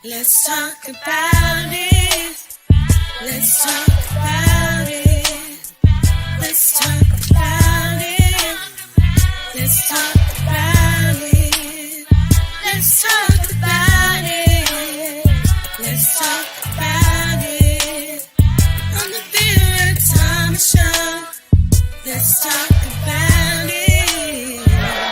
Let's talk about it. Let's talk about it. Let's talk about it. Let's talk about it. Let's talk about it. Let's talk about it. On the Vera Thompson Show. Let's talk about it. Yeah.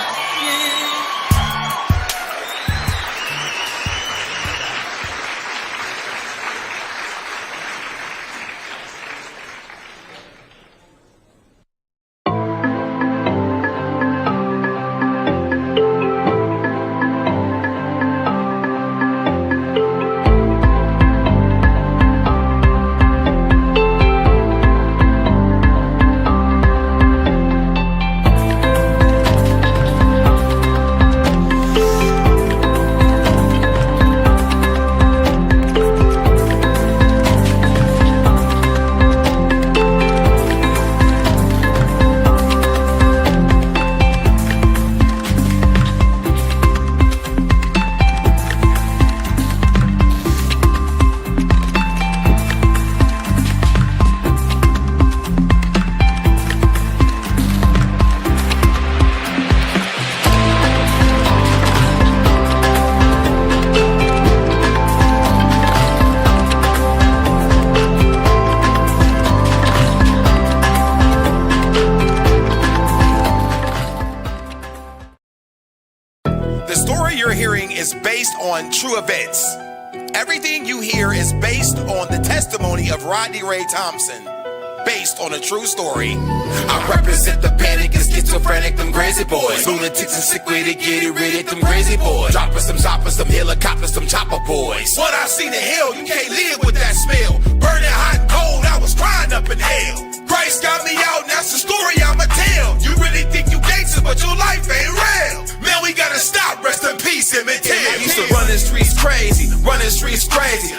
The story you're hearing is based on true events. Everything you hear is based on the testimony of Rodney Ray Thompson, based on a true story. I represent the panic and schizophrenic, them crazy boys. Lunatics and sick way to get it rid of them crazy boys. Droppers, them helicopters, them chopper boys. What I seen in hell, you can't live with that smell. Burning hot and cold, I was crying up in hell. Christ got me out, and that's the story I'ma tell. You really think you gangster, but your life ain't real. Man, we gotta stop, rest in peace, Emmett Till. I used to run the streets crazy,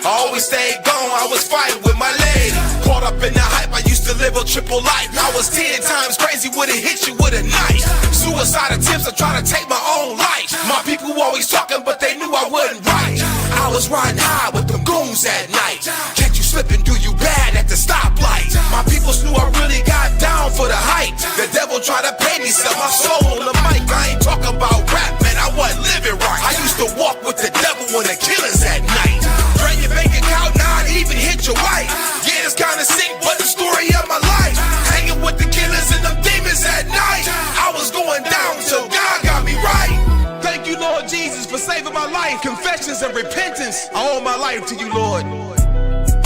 I always stayed gone, I was fighting with my lady. Caught up in the hype, I used to live a triple life. I was 10 times crazy, would've hit you with a knife. Suicide attempts, I try to take my own life. My people always talking, but they knew I wasn't right. I was riding high with them goons at night. Catch you slipping, do you bad at the stoplight. My people knew I really got down for the hype. The devil tried to pay me, sell my soul on the mic. I ain't talking about rap, man, I wasn't living right. I used to walk with the devil and the killers at night. Drain your bank account, not even hit your wife. Yeah, it's kinda sick, but the story of my life. Hanging with the killers and them demons at night. I was going down till God got me right. Thank you, Lord Jesus, for saving my life. Confessions and repentance, I owe my life to you, Lord.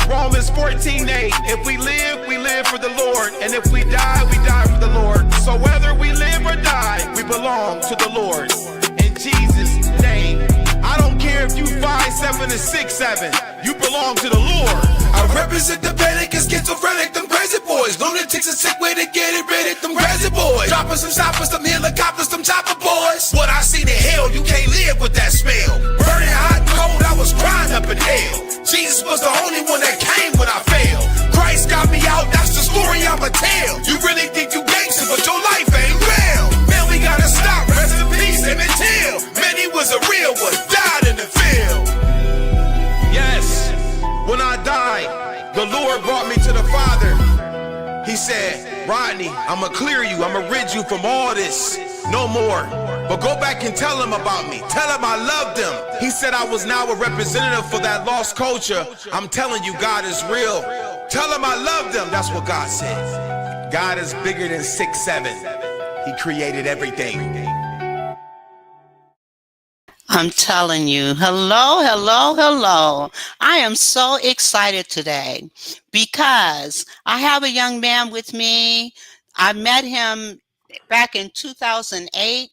Romans 14:8, if we live for the Lord, and if we die for the Lord. So whether we live or die, we belong to the Lord. In Jesus' name, I don't care if you 5'7" or 6'7", you belong to the Lord. I represent the panic and schizophrenic, them crazy boys. Lunatics and sick way to get it rid of them crazy boys. Droppers and stoppers, them helicopters, them chopper boys. What I seen in hell, you can't live with that smell. Burning hot and cold, I was crying up in hell. Jesus was the only one that came when I failed. Christ got me out, that's the story I'ma tell. You really think you gangster, but your life ain't real. Man, we gotta stop, rest in peace, Emmett Till. Man, he was a real one, died in the field. Yes, when I died, the Lord brought me to the Father. He said, Rodney, I'ma clear you, I'ma rid you from all this. No more. But go back and tell him about me. Tell him I loved him. He said I was now a representative for that lost culture. I'm telling you, God is real. Tell him I loved him. That's what God said. God is bigger than 6'7". He created everything. I'm telling you, hello. I am so excited today because I have a young man with me. I met him back in 2008,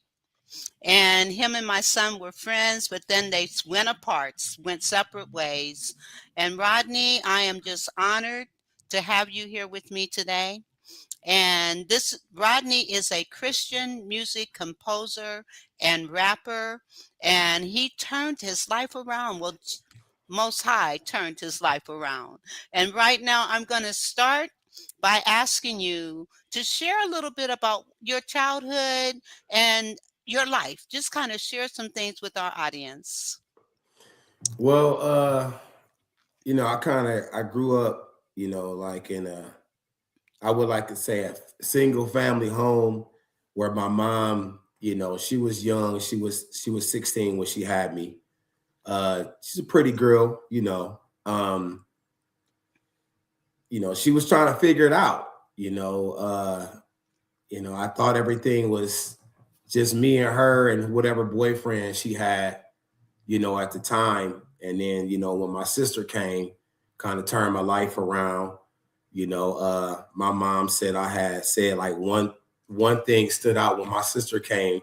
and him and my son were friends, but then they went apart, went separate ways. And Rodney, I am just honored to have you here with me today. And this Rodney is a Christian music composer and rapper, and he turned his life around. Well, Most High turned his life around. And right now I'm going to start by asking you to share a little bit about your childhood and your life. Just kind of share some things with our audience. Well, I grew up, like in I would like to say a single family home where my mom, she was young. She was 16 when she had me. She's a pretty girl, Um, she was trying to figure it out, I thought everything was just me and her and whatever boyfriend she had, at the time. And then, when my sister came, kind of turned my life around. My mom said I had said like one thing stood out when my sister came.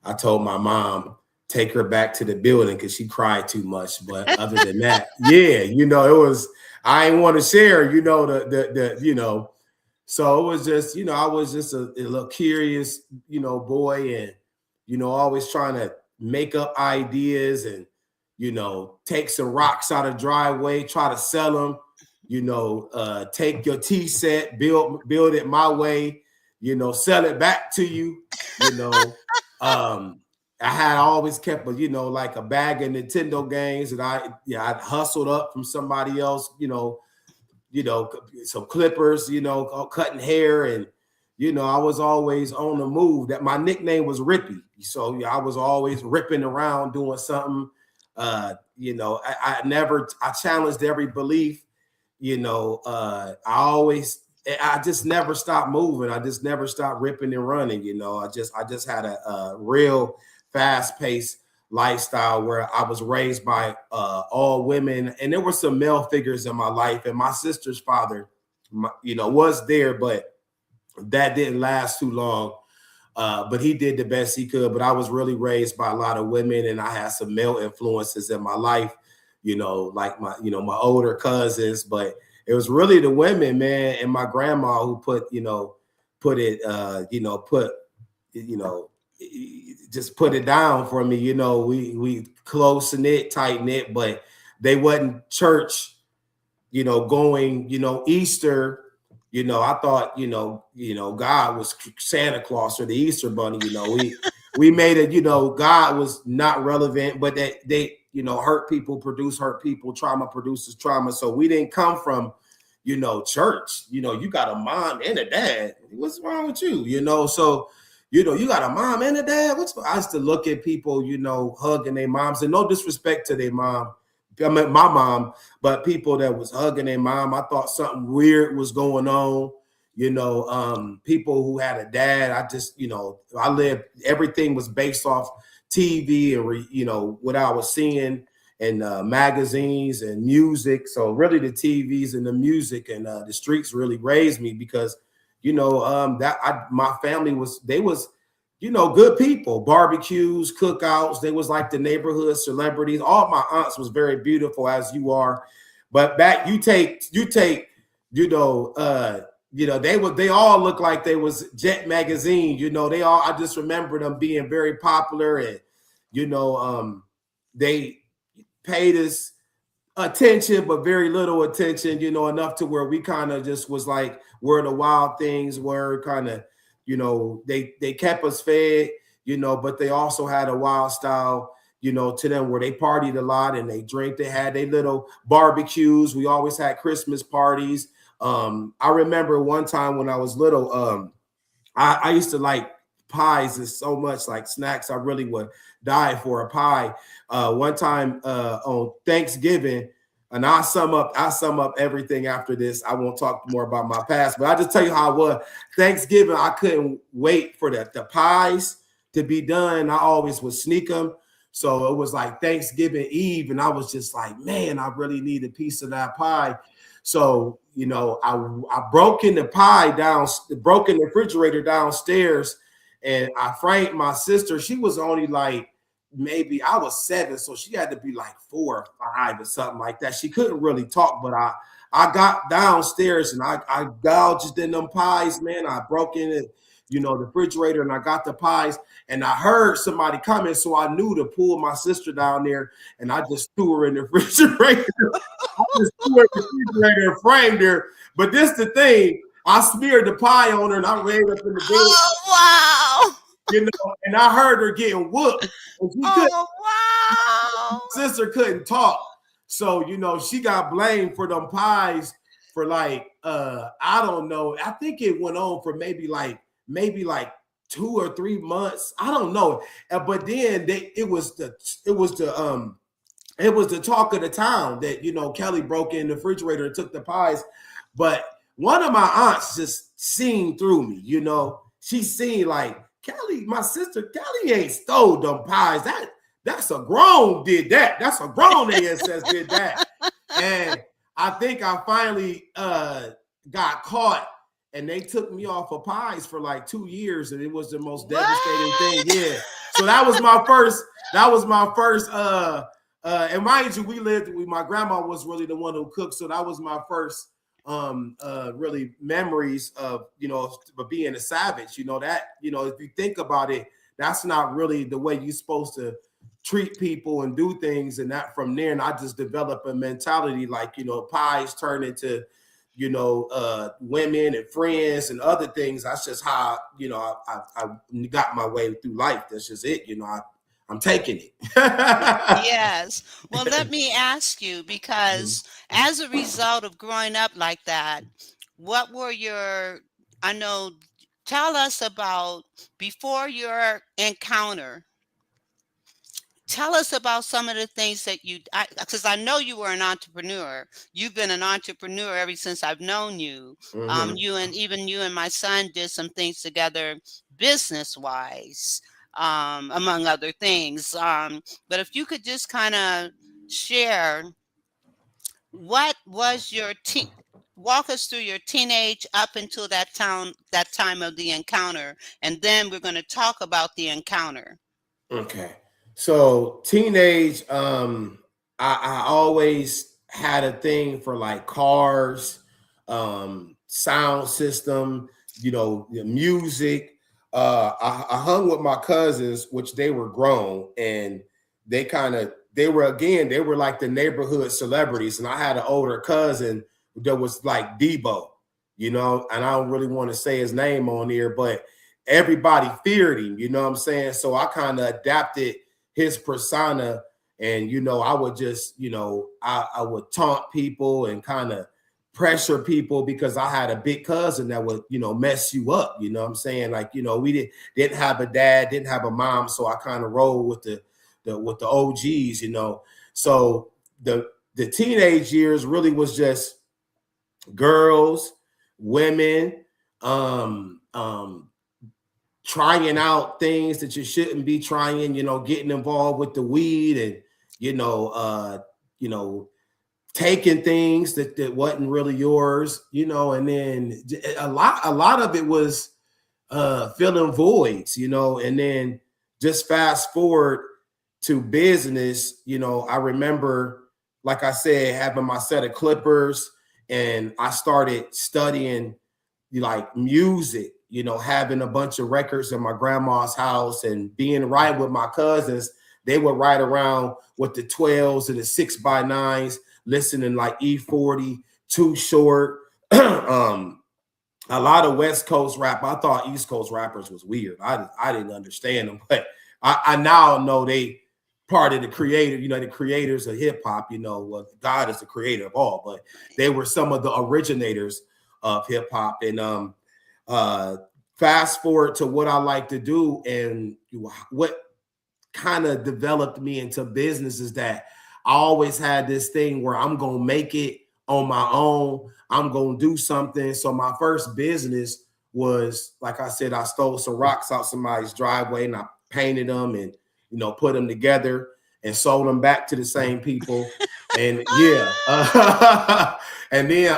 I told my mom, take her back to the building because she cried too much. But other than that, yeah, it was I didn't want to share, the so it was just, I was just a little curious, boy, and always trying to make up ideas and take some rocks out of driveway, try to sell them, take your tea set, build it my way, sell it back to you, you know. I had always kept like a bag of Nintendo games that I hustled up from somebody else, some clippers, cutting hair, and I was always on the move. That my nickname was Rippy, so I was always ripping around doing something. I challenged every belief. I just never stopped moving. I just never stopped ripping and running. I just had a real fast paced lifestyle where I was raised by all women, and there were some male figures in my life, and my sister's father, was there, but that didn't last too long. But he did the best he could. But I was really raised by a lot of women, and I had some male influences in my life, like my older cousins. But it was really the women, man, and my grandma who just put it down for me. We close knit, tight knit, but they wasn't church, going, Easter. I thought, God was Santa Claus or the Easter Bunny. We made it, God was not relevant, but they hurt people produce hurt people, trauma produces trauma. So we didn't come from, church. You got a mom and a dad. What's wrong with you? So you got a mom and a dad. I used to look at people, hugging their moms, and no disrespect to their mom. I mean, my mom, but people that was hugging their mom, I thought something weird was going on. People who had a dad, I lived, everything was based off TV and, what I was seeing in magazines and music. So really the TVs and the music and the streets really raised me because, my family was good people, barbecues, cookouts. They was like the neighborhood celebrities. All my aunts was very beautiful as you are. But back, they all look like they was Jet magazine. I just remember them being very popular, and, they paid us attention, but very little attention, enough to where we kind of just was like where the wild things were, kind of, they kept us fed, but they also had a wild style, to them, where they partied a lot and they drink. They had their little barbecues. We always had Christmas parties. I remember one time when I was little, I used to like pies is so much, like snacks. I really would die for a pie. One time on Thanksgiving, and I sum up everything after this. I won't talk more about my past, but I'll just tell you how it was. Thanksgiving, I couldn't wait for the pies to be done. I always would sneak them. So it was like Thanksgiving Eve, and I was just like, man, I really need a piece of that pie. So, I broke in the refrigerator downstairs, and I framed my sister. She was only like, maybe I was 7, so she had to be like 4 or 5 or something like that. She couldn't really talk, but I got downstairs and I gouged in them pies, man. I broke in it, the refrigerator, and I got the pies, and I heard somebody coming, so I knew to pull my sister down there, and I just threw her in the refrigerator. I just threw her in the refrigerator and framed her. But this the thing, I smeared the pie on her, and I ran up in the bed. Oh, wow. you know, and I heard her getting whooped. And she Oh, wow. sister couldn't talk. So, you know, she got blamed for them pies for like, I don't know. I think it went on for maybe like 2 or 3 months. I don't know. But then it was the talk of the town that, you know, Kelly broke in the refrigerator and took the pies. But one of my aunts just seen through me, you know. She seen like, Kelly, my sister, Kelly ain't stole them pies. That's a grown did that. That's a grown ASS did that. And I think I finally got caught, and they took me off of pies for like 2 years, and it was the most devastating thing. Yeah. So that was my first. And mind you, my grandma was really the one who cooked. So that was my first really memories of, you know, being a savage. You know, that, you know, if you think about it, that's not really the way you're supposed to treat people and do things. And that from there, and I just developed a mentality like, you know, pies turn into, you know, women and friends and other things. That's just how, you know, I got my way through life. That's just it. You know, I'm taking it. Yes. Well, let me ask you, because as a result of growing up like that, what were tell us about before your encounter. Tell us about some of the things that because I know you were an entrepreneur. You've been an entrepreneur ever since I've known you. You and my son did some things together business-wise, among other things. But if you could just kind of share what was walk us through your teenage up until that time of the encounter, and then we're going to talk about the encounter. Okay. So teenage, I always had a thing for like cars, sound system, you know, the music. I hung with my cousins, which they were grown, and they were like the neighborhood celebrities. And I had an older cousin that was like Debo, you know, and I don't really want to say his name on here, but everybody feared him, you know what I'm saying? So I kind of adapted his persona, and, you know, I would just, you know, I would taunt people and kind of pressure people because I had a big cousin that would, you know, mess you up, you know what I'm saying? Like, you know, we didn't have a dad, didn't have a mom, so I kind of rolled with the OGs, you know. So the teenage years really was just girls, women, trying out things that you shouldn't be trying, you know, getting involved with the weed and, you know, taking things that wasn't really yours, you know, and then a lot of it was filling voids, you know, and then just fast forward to business, you know, I remember, like I said, having my set of clippers, and I started studying like music, you know, having a bunch of records in my grandma's house and being right with my cousins. They would ride around with the 12s and the 6x9s, listening like E40, Too Short, a lot of West Coast rap. I thought East Coast rappers was weird. I didn't understand them, but I now know they part of the creator, you know, the creators of hip hop, you know, well, God is the creator of all, but they were some of the originators of hip hop. And fast forward to what I like to do and what kind of developed me into business is that I always had this thing where I'm going to make it on my own. I'm going to do something. So my first business was, like I said, I stole some rocks out somebody's driveway and I painted them and, you know, put them together and sold them back to the same people. And yeah. And then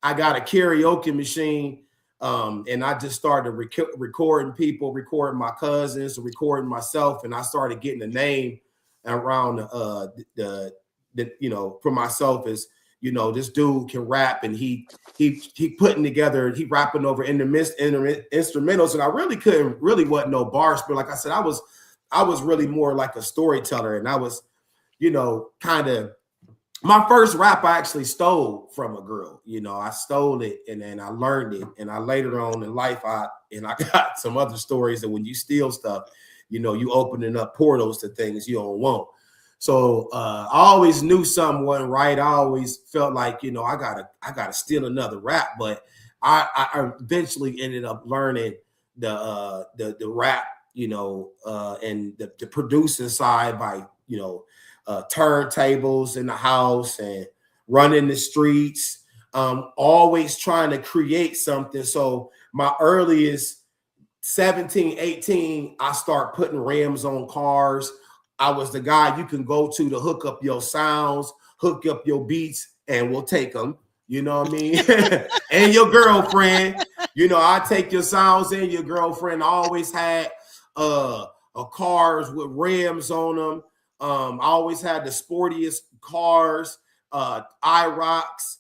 I got a karaoke machine, and I just started recording people, recording my cousins, recording myself, and I started getting a name around the you know, for myself as, you know, this dude can rap, and he putting together, he rapping over instrumentals, and I really wasn't no bars, but like I said, I was really more like a storyteller, and I was, you know, kind of my first rap I actually stole from a girl. You know, I stole it and then I learned it. And I later on in life, I got some other stories that when you steal stuff, you know, you opening up portals to things you don't want. So I always knew something wasn't right. I always felt like, you know, I gotta steal another rap. But I eventually ended up learning the rap, you know, and the producing side by, you know, turntables in the house and running the streets, always trying to create something. So my earliest 17, 18, I start putting rims on cars. I was the guy you can go to hook up your sounds, hook up your beats, and we'll take them. You know what I mean? And your girlfriend, you know, I take your sounds and your girlfriend. I always had cars with rims on them. I always had the sportiest cars, IROCs,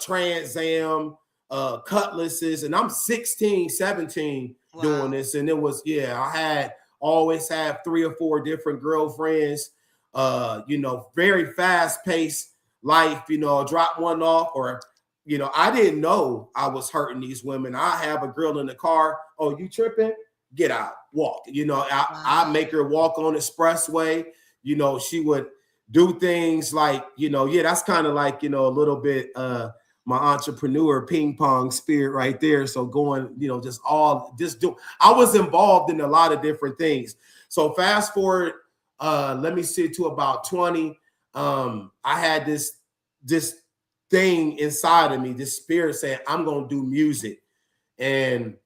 Trans Am, Cutlasses, and I'm 16, 17 doing this. And it was, I always had 3 or 4 different girlfriends, you know, very fast paced life, you know, drop one off or, you know, I didn't know I was hurting these women. I have a girl in the car. Oh, you tripping? Get out, walk. You know, I make her walk on the expressway. You know, she would do things like, you know, that's kind of like, you know, a little bit my entrepreneur ping pong spirit right there. So going, you know, I was involved in a lot of different things. So fast forward, let me see to about 20. I had this thing inside of me, this spirit saying, I'm going to do music. And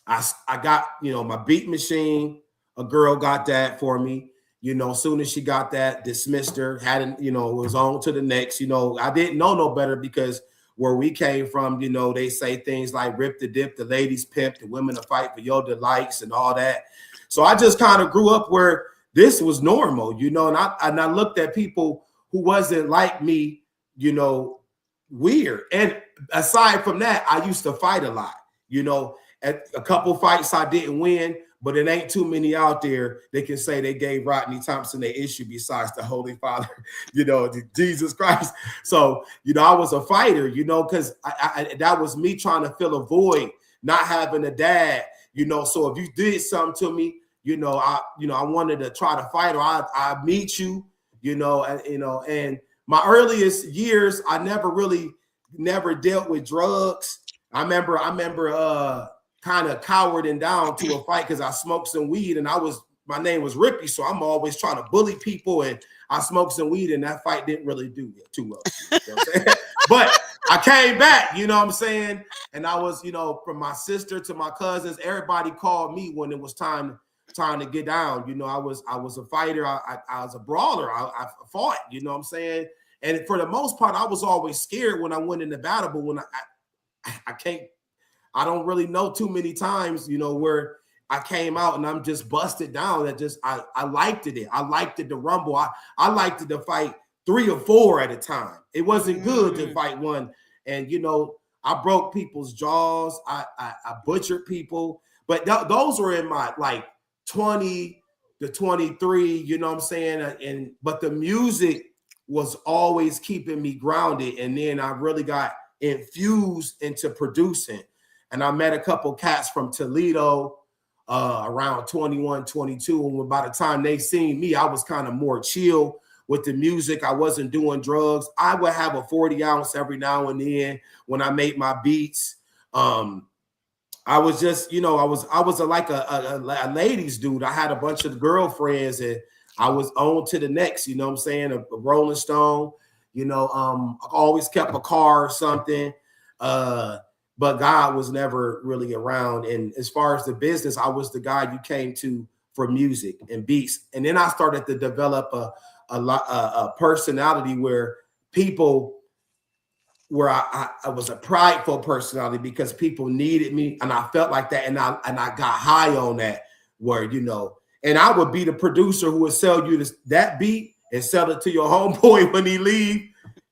I got, you know, my beat machine, a girl got that for me. You know, as soon as she got that, dismissed her, hadn't, you know, was on to the next. You know, I didn't know no better because where we came from, you know, they say things like rip the dip, the ladies pimp, the women to fight for your delights and all that. So I just kind of grew up where this was normal, you know, and I looked at people who wasn't like me, you know, weird. And aside from that, I used to fight a lot, you know, at a couple fights I didn't win. But it ain't too many out there that can say they gave Rodney Thompson their issue besides the Holy Father, you know, Jesus Christ. So, you know, I was a fighter, you know, because that was me trying to fill a void, not having a dad, you know. So if you did something to me, you know, I wanted to try to fight or I meet you, you know, and my earliest years, I never dealt with drugs. I remember kind of cowering down to a fight because I smoked some weed and my name was Rippy, so I'm always trying to bully people and I smoked some weed and that fight didn't really do too well. You know what I'm saying? But I came back, you know what I'm saying? And I was, you know, from my sister to my cousins, everybody called me when it was time to get down. You know, I was a fighter. I was a brawler. I fought, you know what I'm saying? And for the most part, I was always scared when I went into battle, but when I don't really know too many times, you know, where I came out and I'm just busted down. I liked it. I liked it to rumble. I liked it to fight 3 or 4 at a time. It wasn't good to fight one. And, you know, I broke people's jaws. I butchered people. But those were in my like 20 to 23, you know what I'm saying? But the music was always keeping me grounded. And then I really got infused into producing. And I met a couple cats from Toledo around 21, 22. And by the time they seen me, I was kind of more chill with the music. I wasn't doing drugs. I would have a 40 ounce every now and then when I made my beats. I was just, you know, I was like a ladies dude. I had a bunch of girlfriends and I was on to the next, you know what I'm saying? A Rolling Stone, you know, I always kept a car or something. But God was never really around. And as far as the business, I was the guy you came to for music and beats. And then I started to develop a personality where I was a prideful personality because people needed me. And I felt like that. And I got high on that where, you know, and I would be the producer who would sell you that beat and sell it to your homeboy when he leave.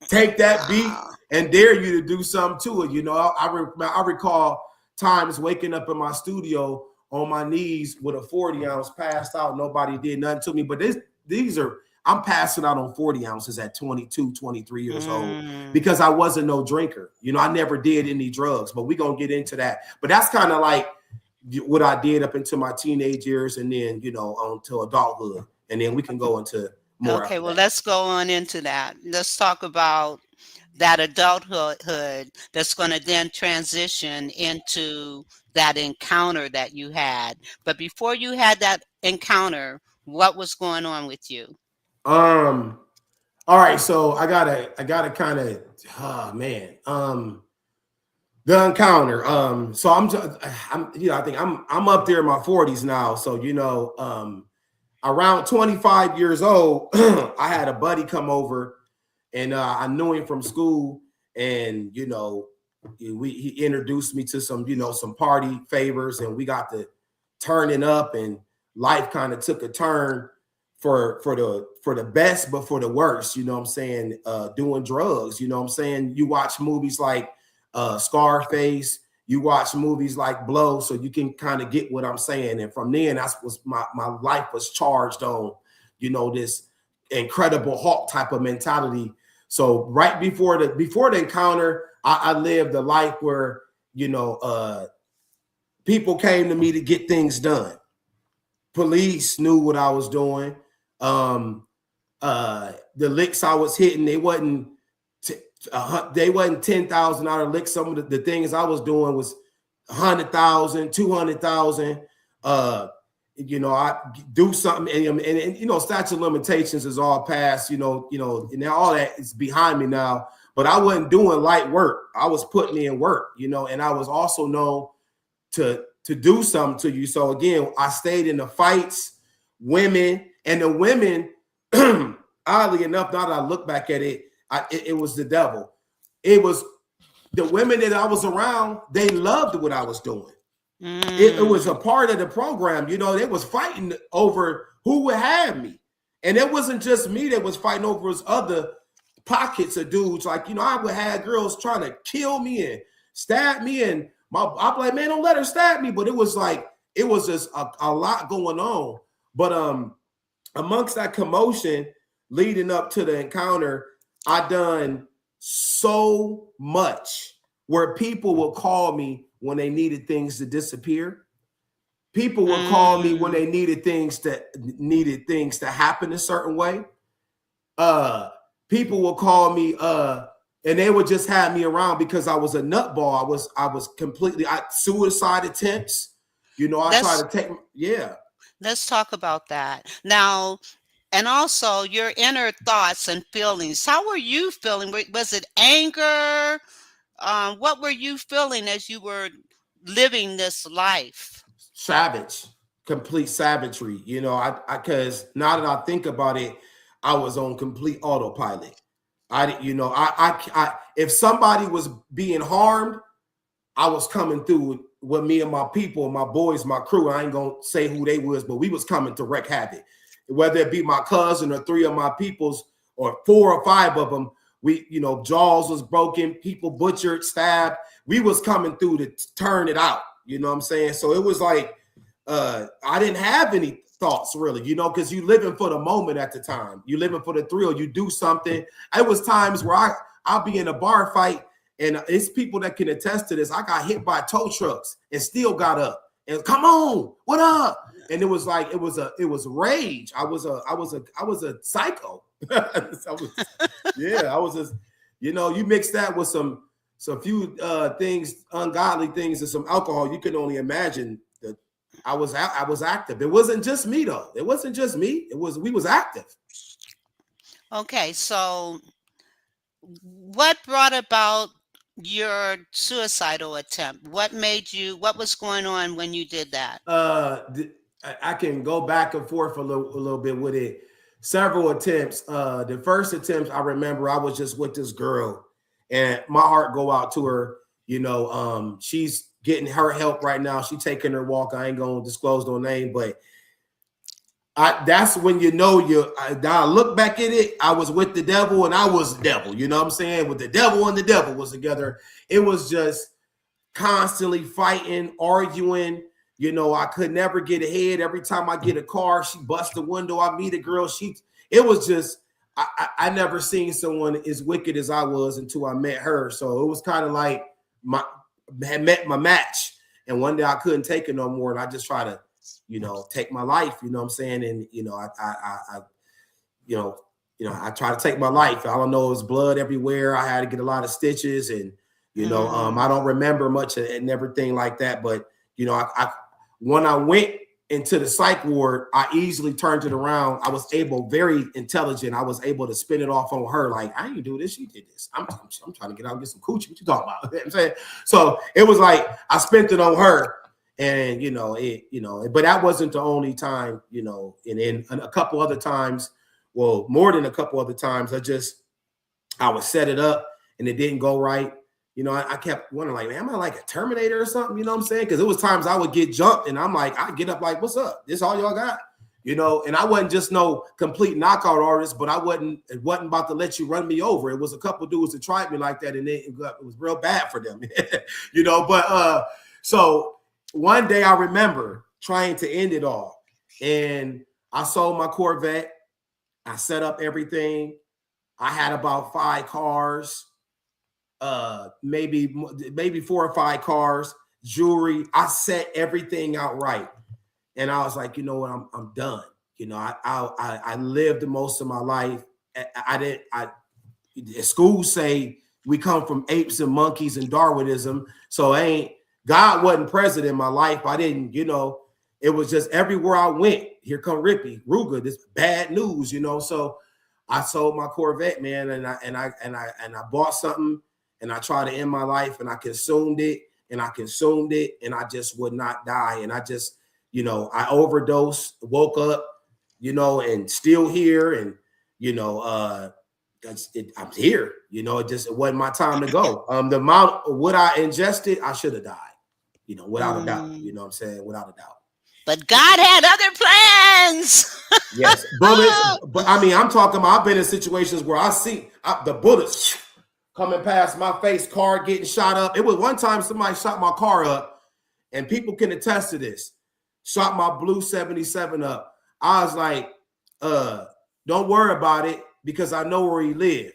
Take that beat and dare you to do something to it. You know, I recall times waking up in my studio on my knees with a 40 ounce passed out. Nobody did nothing to me. But these are, I'm passing out on 40 ounces at 22, 23 years old because I wasn't no drinker. You know, I never did any drugs, but we're going to get into that. But that's kind of like what I did up into my teenage years and then, you know, on to adulthood. And then we can go into more. Okay, well, let's go on into that. Let's talk about that adulthood that's going to then transition into that encounter that you had. But before you had that encounter, what was going on with you? All right, so I gotta kind of, the encounter. So I'm, you know, I think I'm up there in my 40s now. So, you know, around 25 years old, I had a buddy come over, and I knew him from school, and you know, he introduced me to some, you know, some party favors, and we got to turning up, and life kind of took a turn for the best, but for the worst, you know what I'm saying? Doing drugs, you know what I'm saying? You watch movies like Scarface, you watch movies like Blow, so you can kind of get what I'm saying. And from then, that's was my life was charged on, you know, this Incredible Hulk type of mentality. So right before the encounter, I lived a life where, you know, people came to me to get things done. Police knew what I was doing. The licks I was hitting, they wasn't $10,000 licks. Some of the things I was doing was 100,000, 200,000. You know, I do something, and you know, statute of limitations is all past. You know, and now all that is behind me now. But I wasn't doing light work. I was putting in work. You know, and I was also known to do something to you. So again, I stayed in the fights, women, and the women. Oddly enough, now that I look back at it, it was the devil. It was the women that I was around. They loved what I was doing. It was a part of the program. You know, they was fighting over who would have me. And it wasn't just me that was fighting over his other pockets of dudes. Like, you know, I would have girls trying to kill me and stab me. And I'm like, man, don't let her stab me. But it was like, it was just a lot going on. But amongst that commotion leading up to the encounter, I done so much where people will call me when they needed things to disappear. People would call me when they needed things to happen a certain way. People will call me and they would just have me around because I was a nutball. I was completely suicide attempts. You know, I tried to take. Yeah. Let's talk about that now. And also your inner thoughts and feelings. How were you feeling? Was it anger? What were you feeling as you were living this life? Savage, complete savagery. You know, because now that I think about it, I was on complete autopilot. If somebody was being harmed, I was coming through with me and my people, my boys, my crew. I ain't gonna say who they was, but we was coming to wreak havoc. Whether it be my cousin or three of my peoples or 4 or 5 of them, we, you know, jaws was broken, people butchered, stabbed. We was coming through to turn it out. You know what I'm saying? So it was like, I didn't have any thoughts really, you know, because you living for the moment at the time. You living for the thrill. You do something. It was times where I'll be in a bar fight, and it's people that can attest to this. I got hit by tow trucks and still got up and come on, what up? And it was like it was rage. I was a psycho. I was just, you know, you mix that with some few things, ungodly things, and some alcohol. You can only imagine that I was active. It wasn't just me though. It wasn't just me. We was active. Okay, so what brought about your suicidal attempt? What was going on when you did that? I can go back and forth a little bit with it. Several attempts. The first attempt, I remember I was just with this girl, and my heart go out to her. You know, she's getting her help right now. She taking her walk. I ain't gonna disclose no name, but that's when you know I look back at it. I was with the devil, and I was the devil. You know what I'm saying? With the devil and the devil was together. It was just constantly fighting, arguing. You know, I could never get ahead. Every time I get a car, she busts the window. I meet a girl. it was just, I never seen someone as wicked as I was until I met her. So it was kind of like had met my match. And one day I couldn't take it no more. And I just try to, take my life, you know what I'm saying? And, I try to take my life. I don't know, it was blood everywhere. I had to get a lot of stitches and, I don't remember much and everything like that. But, when I went into the psych ward, I easily turned it around. I was very intelligent. I was able to spin it off on her. Like, I didn't do this. She did this. I'm trying to get out and get some coochie. What you talking about? You know what I'm saying? So it was like, I spent it on her and, but that wasn't the only time, and then a couple other times, well, more than a couple other times, I would set it up and it didn't go right. I kept wondering, like, man, am I like a Terminator or something? You know what I'm saying? Because it was times I would get jumped and I'm like, I get up like, what's up? This all y'all got? And I wasn't just no complete knockout artist, but it wasn't about to let you run me over. It was a couple dudes that tried me like that and it was real bad for them, but so one day I remember trying to end it all and I sold my Corvette. I set up everything. I had about 5 cars. Maybe 4 or 5 cars, jewelry. I set everything out right. And I was like, you know what, I'm done. I lived the most of my life. Schools say we come from apes and monkeys and Darwinism. So God wasn't present in my life. I didn't, it was just everywhere I went. Here come Rippy, Ruger, this bad news, So I sold my Corvette, man, and I bought something. And I tried to end my life and I consumed it and I just would not die. And I just, I overdosed, woke up, and still here. And, I'm here, it wasn't my time to go. The amount of what I ingested, I should have died, without a doubt, you know what I'm saying? Without a doubt. But God had other plans. Yes. Bullets. But I mean, I'm talking about, I've been in situations where I see the bullets coming past my face, car getting shot up. It was one time somebody shot my car up, and people can attest to this. Shot my blue 77 up. I was like, don't worry about it because I know where he lived.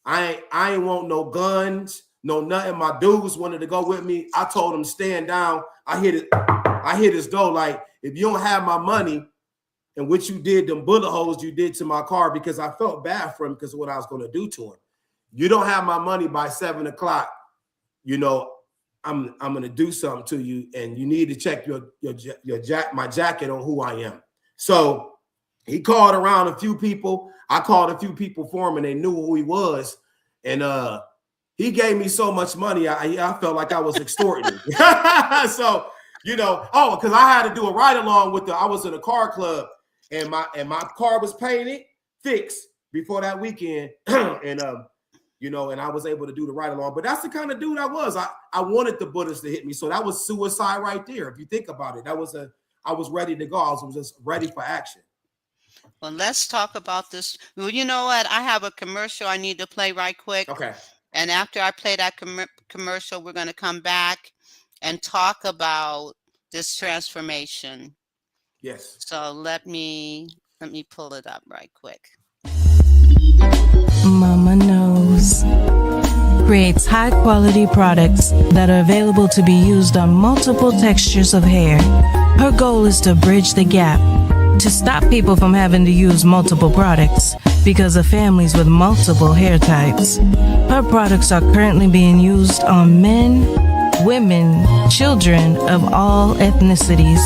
I ain't want no guns, no nothing. My dudes wanted to go with me. I told them stand down. I hit his door like, if you don't have my money and what you did, them bullet holes you did to my car, because I felt bad for him because of what I was going to do to him. You don't have my money by 7 o'clock, I'm going to do something to you, and you need to check my jacket on who I am. So he called around a few people. I called a few people for him, and they knew who he was. And he gave me so much money, I felt like I was extorting him. So, because I had to do a ride along with I was in a car club, and my car was painted, fixed before that weekend, and and I was able to do the ride along. But that's the kind of dude I was. I wanted the bullets to hit me. So that was suicide right there. If you think about it, I was ready to go. I was just ready for action. Well, let's talk about this. Well, you know what? I have a commercial I need to play right quick. Okay. And after I play that commercial, we're going to come back and talk about this transformation. Yes. So let me pull it up right quick. Mama Knows creates high-quality products that are available to be used on multiple textures of hair. Her goal is to bridge the gap to stop people from having to use multiple products because of families with multiple hair types. Her products are currently being used on men, women, children of all ethnicities.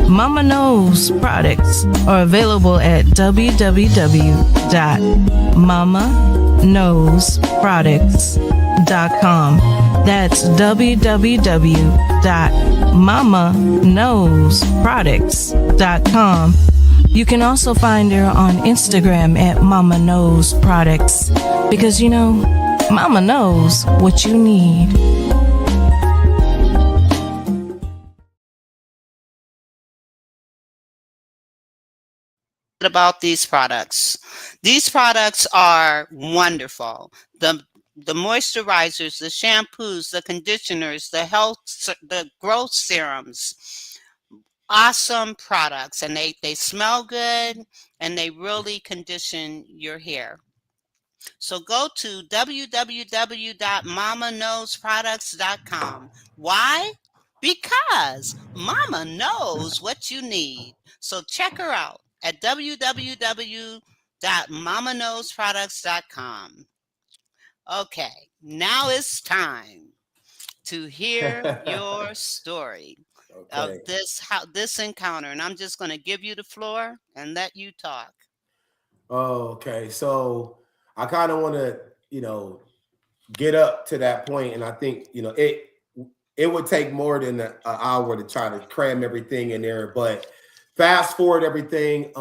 Mama Knows products are available at www.mamaknowsproducts.com. That's www.mamaknowsproducts.com. You can also find her on Instagram at Mama Knows Products, because Mama knows what you need. About these products. These products are wonderful. The moisturizers, the shampoos, the conditioners, the growth serums. awesome products, and they smell good, and they really condition your hair. So go to www.mamaknowsproducts.com. Why? Because Mama knows what you need. So check her out at www.mamaknowsproducts.com. Okay, now it's time to hear your story of Okay. this encounter, and I'm just going to give you the floor and let you talk. Okay. So I kind of want to, get up to that point, and I think, it would take more than an hour to try to cram everything in there. But fast forward everything.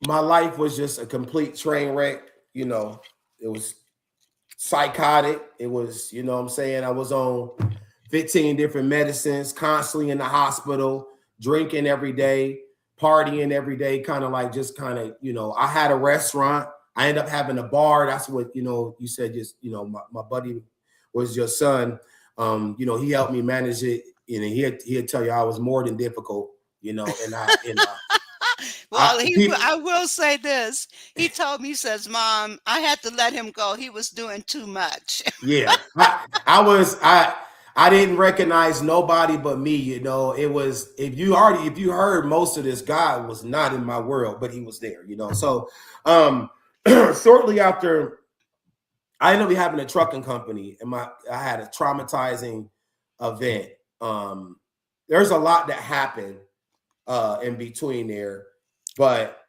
My life was just a complete train wreck. It was psychotic. It was, what I'm saying, I was on 15 different medicines, constantly in the hospital, drinking every day, partying every day, I had a restaurant. I ended up having a bar. That's what, you said, just, my buddy was your son. He helped me manage it. He'd tell you I was more than difficult, and Well, I will say this. He told me, he says, Mom, I had to let him go. He was doing too much. Yeah, I didn't recognize nobody but me. It was, if you heard most of this, God was not in my world, but he was there. So shortly after, I ended up having a trucking company, and I had a traumatizing event. There's a lot that happened in between there, but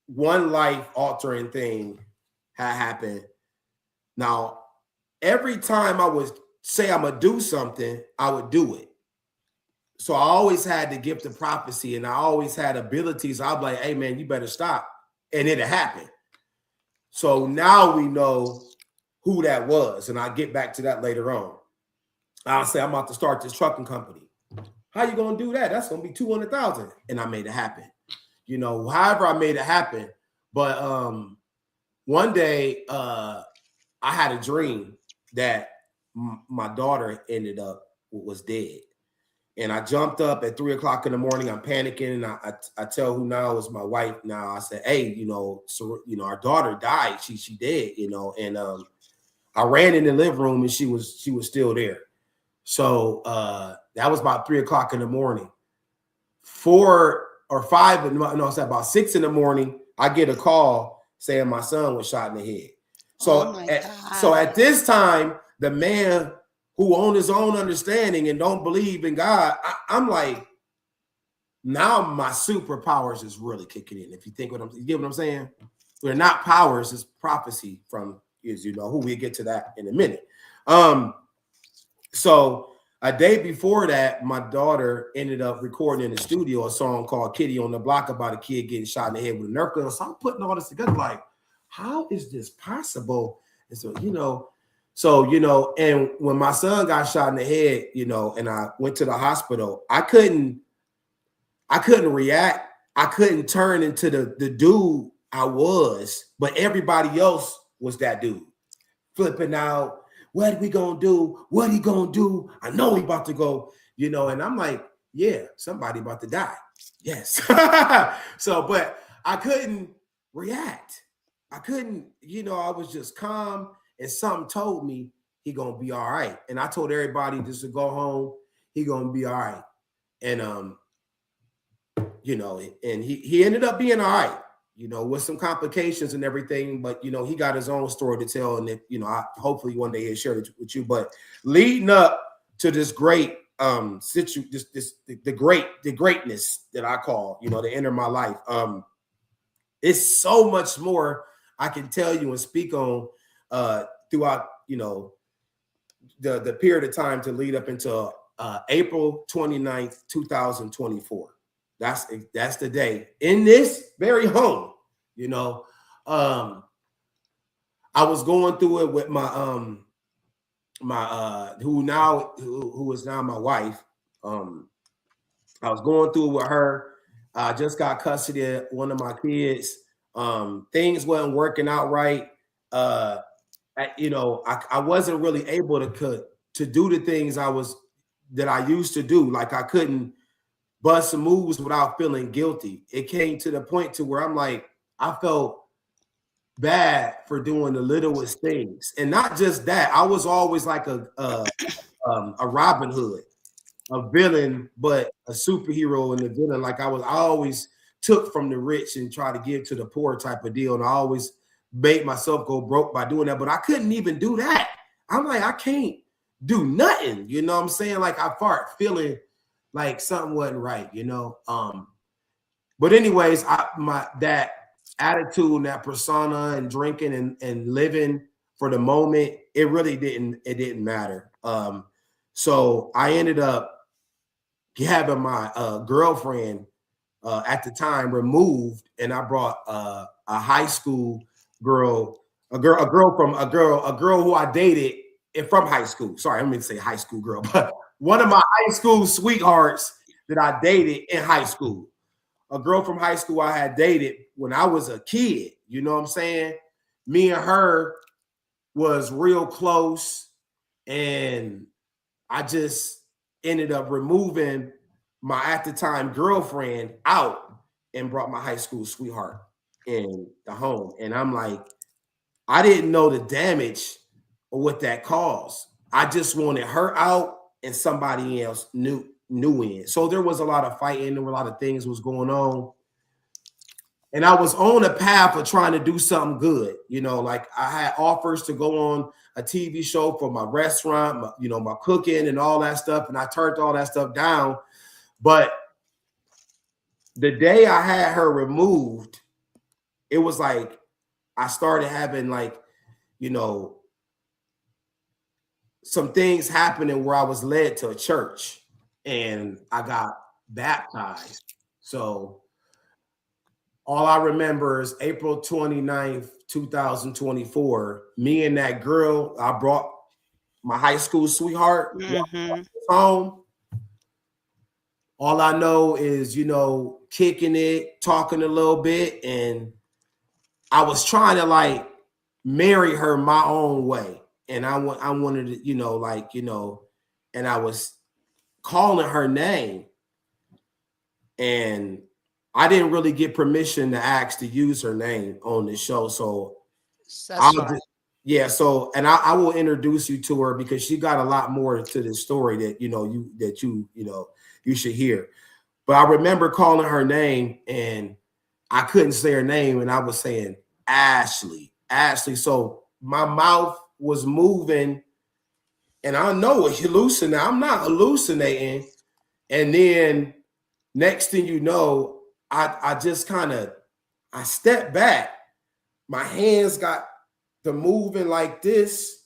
one life altering thing had happened. Now, every time I would say I'm gonna do something, I would do it. So I always had the gift of prophecy, and I always had abilities. I'd be like, hey man, you better stop. And it'll happen. So now we know who that was. And I'll get back to that later on. I'll say, I'm about to start this trucking company. How you gonna do that? That's gonna be 200,000. And I made it happen. However I made it happen. But one day I had a dream that my daughter was dead. And I jumped up at 3:00 in the morning. I'm panicking, and I tell who now is my wife. Now I said, hey, our daughter died. She dead, and I ran in the living room, and she was still there. So that was about 3:00 in the morning. 4 or 5, no, it's about 6 in the morning. I get a call saying my son was shot in the head. So at this time, the man who on his own understanding and don't believe in God, I'm like, now my superpowers is really kicking in. If you think you get what I'm saying? They're not powers, it's prophecy from who we get to that in a minute. So a day before that, my daughter ended up recording in the studio a song called Kitty on the Block about a kid getting shot in the head with a Nerf gun. So I'm putting all this together like, how is this possible? And so, and when my son got shot in the head, and I went to the hospital, I couldn't react. I couldn't turn into the dude I was, but everybody else was that dude. Flipping out, what we gonna do? What he gonna do? I know he about to go, and I'm like, yeah, somebody about to die. Yes. So, but I couldn't react. I couldn't, I was just calm, and something told me he gonna be all right. And I told everybody just to go home. He gonna be all right. And and he ended up being all right, with some complications and everything. But he got his own story to tell, and hopefully one day he'll share it with you. But leading up to this great the greatness that I call, to enter my life. It's so much more I can tell you and speak on throughout, the period of time to lead up into April 29th, 2024. That's the day in this very home. I was going through it with my who is now my wife. I was going through it with her. I just got custody of one of my kids. Things wasn't working out right. I wasn't really able to do the things I was that I used to do. Like I couldn't bust some moves without feeling guilty. It came to the point to where I'm like, I felt bad for doing the littlest things. And not just that, I was always like a Robin Hood, a villain, but a superhero and a villain. Like I always took from the rich and try to give to the poor type of deal. And I always made myself go broke by doing that, but I couldn't even do that. I'm like, I can't do nothing. You know what I'm saying? Like I fart feeling like something wasn't right, you know? But anyways, that attitude and that persona and drinking and living for the moment, it really didn't matter. So I ended up having my girlfriend at the time removed, and I brought a high school girl who I dated from high school. Sorry, I didn't mean to say high school girl, but one of my high school sweethearts that I dated in high school. A girl from high school I had dated when I was a kid. You know what I'm saying? Me and her was real close, and I just ended up removing my at the time girlfriend out and brought my high school sweetheart in the home. And I'm like, I didn't know the damage of what that caused. I just wanted her out and somebody else new in. So there was a lot of fighting. There were a lot of things was going on. And I was on a path of trying to do something good. You know, like I had offers to go on a TV show for my restaurant, my cooking and all that stuff. And I turned all that stuff down. But the day I had her removed, it was like I started having some things happening where I was led to a church and I got baptized. So all I remember is April 29th, 2024, me and that girl, I brought my high school sweetheart home. All I know is, kicking it, talking a little bit. And I was trying to marry her my own way. And I wanted to, and I was calling her name. And I didn't really get permission to ask to use her name on the show. So and I will introduce you to her because she got a lot more to this story that you should hear. But I remember calling her name and I couldn't say her name and I was saying Ashley. So my mouth was moving and I know it's hallucinating. I'm not hallucinating. And then next thing you know, I just I stepped back. My hands got to moving like this.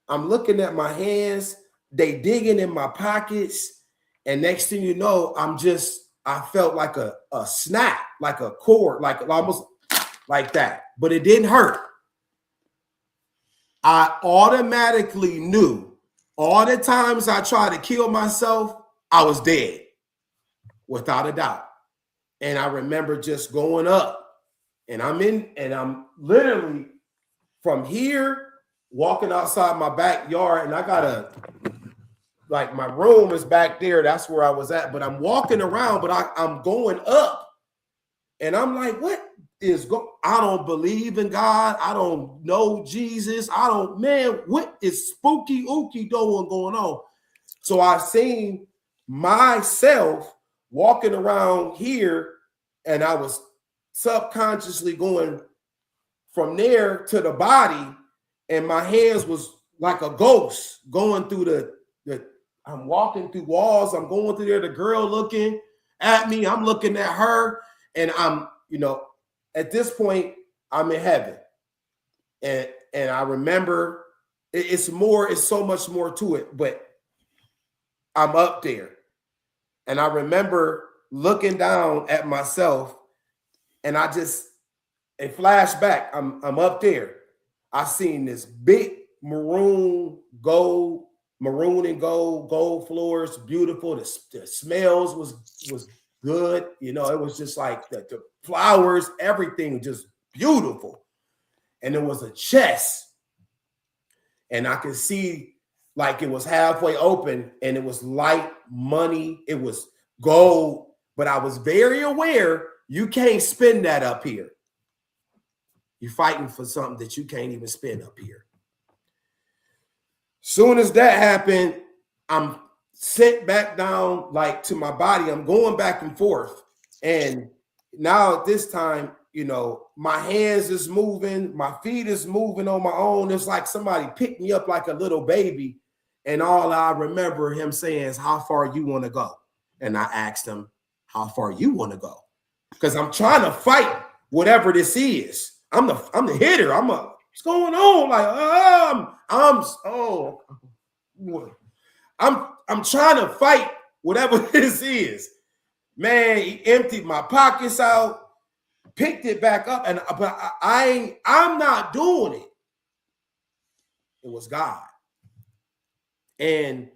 I'm looking at my hands. They digging in my pockets. And next thing you know, I felt like a snap, like a cord, like almost like that. But it didn't hurt. I automatically knew all the times I tried to kill myself, I was dead, without a doubt. And I remember just going up and I'm literally from here walking outside my backyard and I got my room is back there. That's where I was at, but I'm walking around, but I'm going up and I'm like, what is I don't believe in God. I don't know Jesus. What is spooky ooky going on? So I seen myself walking around here and I was subconsciously going from there to the body and my hands was like a ghost going through I'm walking through walls. I'm going through there. The girl looking at me. I'm looking at her and I'm, at this point I'm in heaven. And I remember it's so much more to it, but I'm up there. And I remember looking down at myself and a flashback. I'm up there. I seen this big maroon and gold floors, beautiful. The smells was good. It was just like the flowers, everything just beautiful. And there was a chest and I could see like it was halfway open and it was light money. It was gold, but I was very aware you can't spend that up here. You're fighting for something that you can't even spend up here. Soon as that happened, I'm sent back down like to my body. I'm going back and forth. And now at this time, you know, my hands is moving, my feet is moving on my own. It's like somebody picked me up like a little baby. And all I remember him saying is, how far you want to go? And I asked him, how far you want to go? Because I'm trying to fight whatever this is. I'm the hitter. What's going on? Like, I'm trying to fight whatever this is. Man, he emptied my pockets out, picked it back up, but I'm not doing it. It was God. And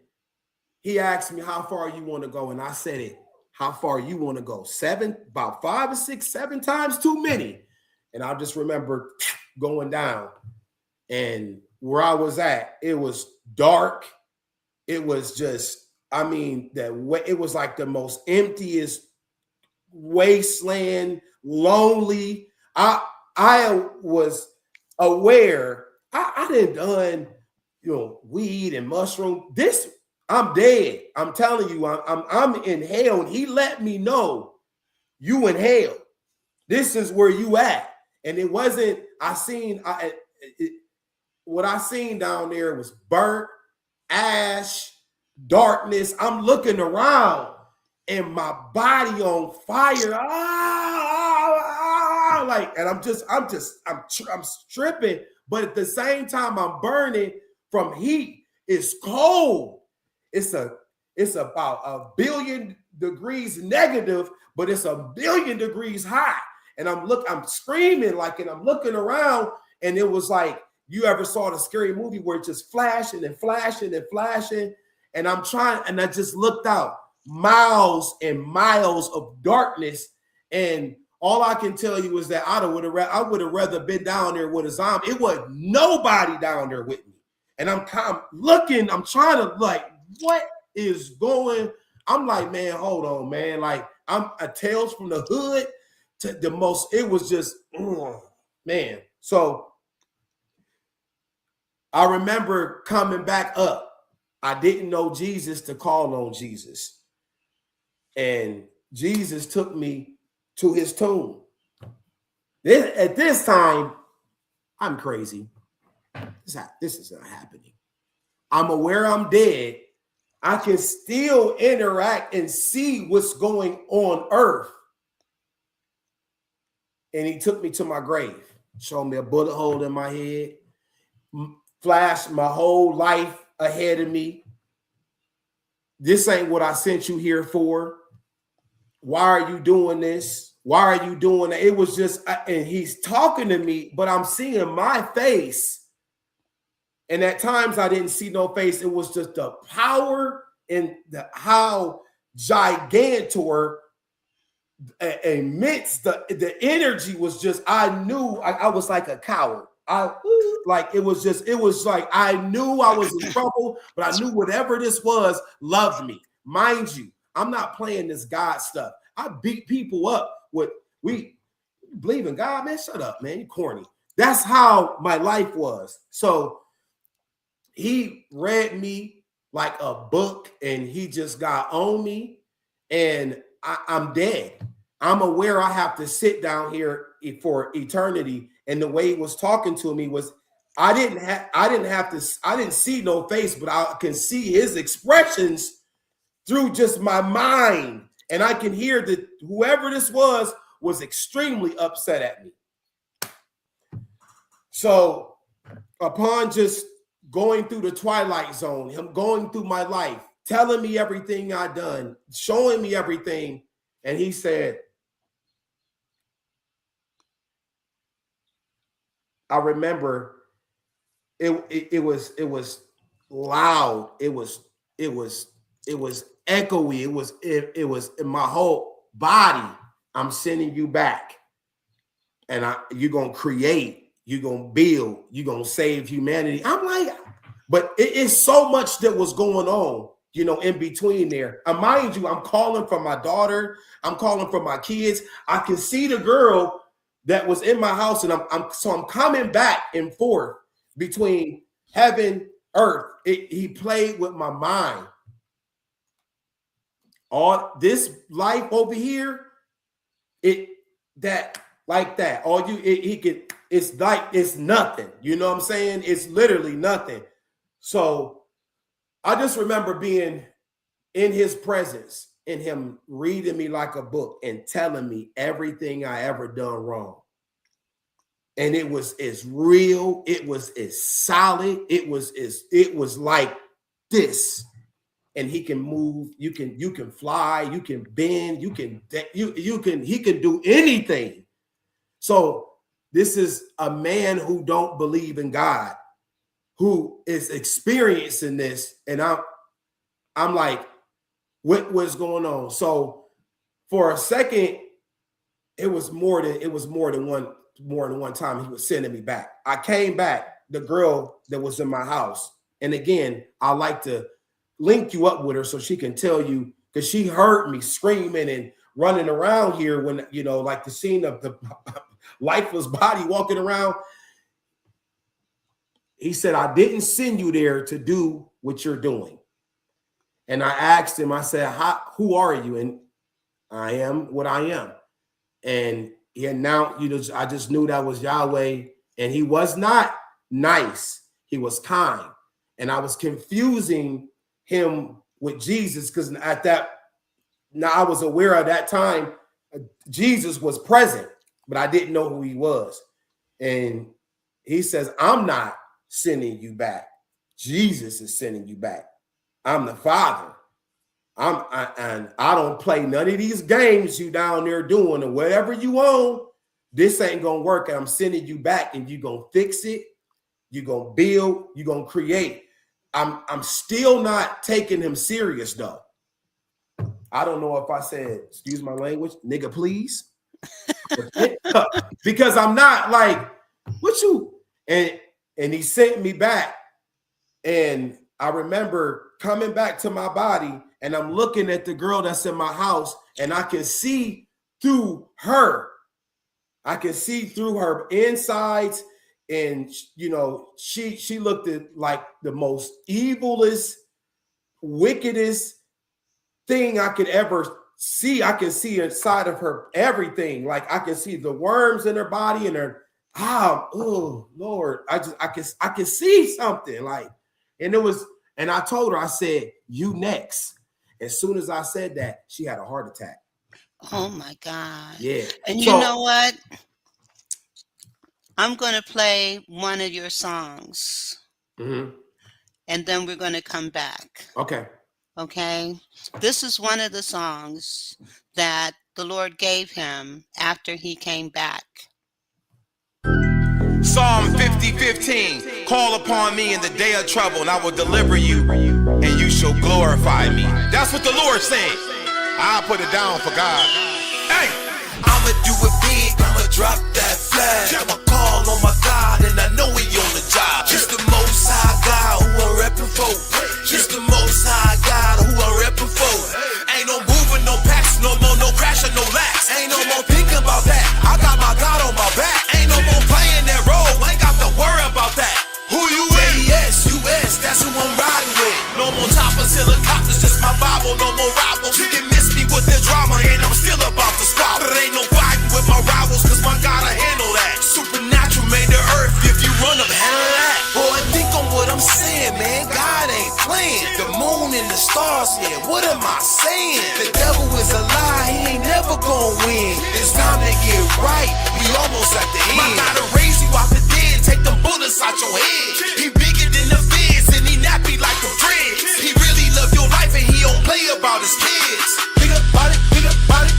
he asked me, how far you want to go? And I said it, how far you want to go? 7, about 5 or 6, 7 times too many. And I just remember going down, and where I was at, it was dark. It was just, I mean, it was like the most emptiest wasteland, lonely. I was aware. I didn't done, you know, weed and mushroom. This, I'm dead. I'm telling you, I'm in hell. And he let me know, you in hell. This is where you at. And it wasn't, what I seen down there was burnt, ash, darkness. I'm looking around and my body on fire. And I'm stripping, but at the same time I'm burning from heat. It's cold. It's about 1 billion degrees negative, but it's 1 billion degrees hot. And I'm screaming and I'm looking around, and it was like, you ever saw the scary movie where it's just flashing and flashing and flashing, and I'm trying, and I just looked out, miles and miles of darkness, and all I can tell you is that I would have rather been down there with a zombie. It wasn't nobody down there with me, and I'm kind of looking, I'm trying to like, what is going? I'm like, man, hold on, man, like I'm a Tales from the Hood. To the most, it was just, man. So I remember coming back up. I didn't know Jesus to call on Jesus. And Jesus took me to his tomb. At this time, I'm crazy. This is not happening. I'm aware I'm dead. I can still interact and see what's going on earth. And he took me to my grave, showed me a bullet hole in my head, flashed my whole life ahead of me. This ain't what I sent you here for. Why are you doing this? Why are you doing that? It was just, and he's talking to me, but I'm seeing my face. And at times I didn't see no face. It was just the power and how gigantor amidst the energy was just, I knew I was like a coward. It was like I knew I was in trouble, but I knew whatever this was loved me. Mind you, I'm not playing this God stuff. I beat people up with, we believe in God, man. Shut up, man. You corny. That's how my life was. So he read me like a book, and he just got on me, and I'm dead. I'm aware I have to sit down here for eternity. And the way he was talking to me was, I didn't see no face, but I can see his expressions through just my mind. And I can hear that whoever this was extremely upset at me. So upon just going through the twilight zone, him going through my life, telling me everything I done, showing me everything. And he said, I remember it was loud. It was echoey. It was in my whole body. I'm sending you back. And you're going to create, you're going to build, you're going to save humanity. I'm like, But it is so much that was going on, you know, in between there. Mind you, I'm calling for my daughter. I'm calling for my kids. I can see the girl that was in my house, and I'm coming back and forth between heaven, earth. He played with my mind. All this life over here, it's like it's nothing. You know what I'm saying? It's literally nothing. So I just remember being in his presence and him reading me like a book and telling me everything I ever done wrong. And it was as real, it was as solid, it was like this. And he can move, you can fly, you can bend, he can do anything. So this is a man who don't believe in God, who is experiencing this, and I'm like, what's going on? So for a second, it was more than one time he was sending me back. I came back, the girl that was in my house, and again, I like to link you up with her so she can tell you, because she heard me screaming and running around here when, you know, like the scene of the lifeless body walking around. He said, I didn't send you there to do what you're doing. And I asked him, I said, who are you? And I am what I am. And he announced, you know, I just knew that was Yahweh. And he was not nice. He was kind. And I was confusing him with Jesus, because now I was aware at that time Jesus was present, but I didn't know who he was. And he says, I'm not sending you back. Jesus is sending you back. I'm the Father. And I don't play none of these games you down there doing, or whatever you own. This ain't gonna work. And I'm sending you back, and you're gonna fix it. You're gonna build. You're gonna create. I'm still not taking him serious though. I don't know if I said, excuse my language, nigga, please. Because I'm not like, what you, and he sent me back. And I remember coming back to my body, and I'm looking at the girl that's in my house, and I can see through her. I can see through her insides. And, you know, she looked at like the most evilest, wickedest thing I could ever see. I can see inside of her everything. Like I can see the worms in her body and her, oh Lord, I can see something like, and I told her, I said, you next. As soon as I said that, she had a heart attack. Oh my God. Yeah. And you know what? I'm going to play one of your songs, and then we're going to come back. Okay. Okay. This is one of the songs that the Lord gave him after he came back. Psalm 50:15. Call upon me in the day of trouble, and I will deliver you, and you shall glorify me. That's what the Lord's saying. I'll put it down for God. Hey! I'ma do it big, I'ma drop that flag. I'ma call on my God, and I know he on the job. Just the most high God who I'm reppin' for. Just the most high God who I'm reppin' for. Ain't no moving, no passing, no more, no crashing, no lax. Ain't no more thinking about that. I got my God on my back. Ain't no more playing that role, ain't got to worry about that. Who you with? Yes, US, that's who I'm riding with. No more choppers, helicopters, just my Bible, no more rivals. You can miss me with the drama, and I'm still about to squabble. But ain't no fighting with my rivals, cause my God I handle that. Supernatural made the earth, if you run up, handle that. Boy, think on what I'm saying, man, God ain't playing. The moon and the stars, yeah, what am I saying? The devil is a lie, he ain't never gonna win. It's time to get right, we almost at the end. My God will raise you out the dead, take them bullets out your head. He bigger than the feds, and he nappy like the dreads. He really love your life, and he don't play about his kids. Think about it,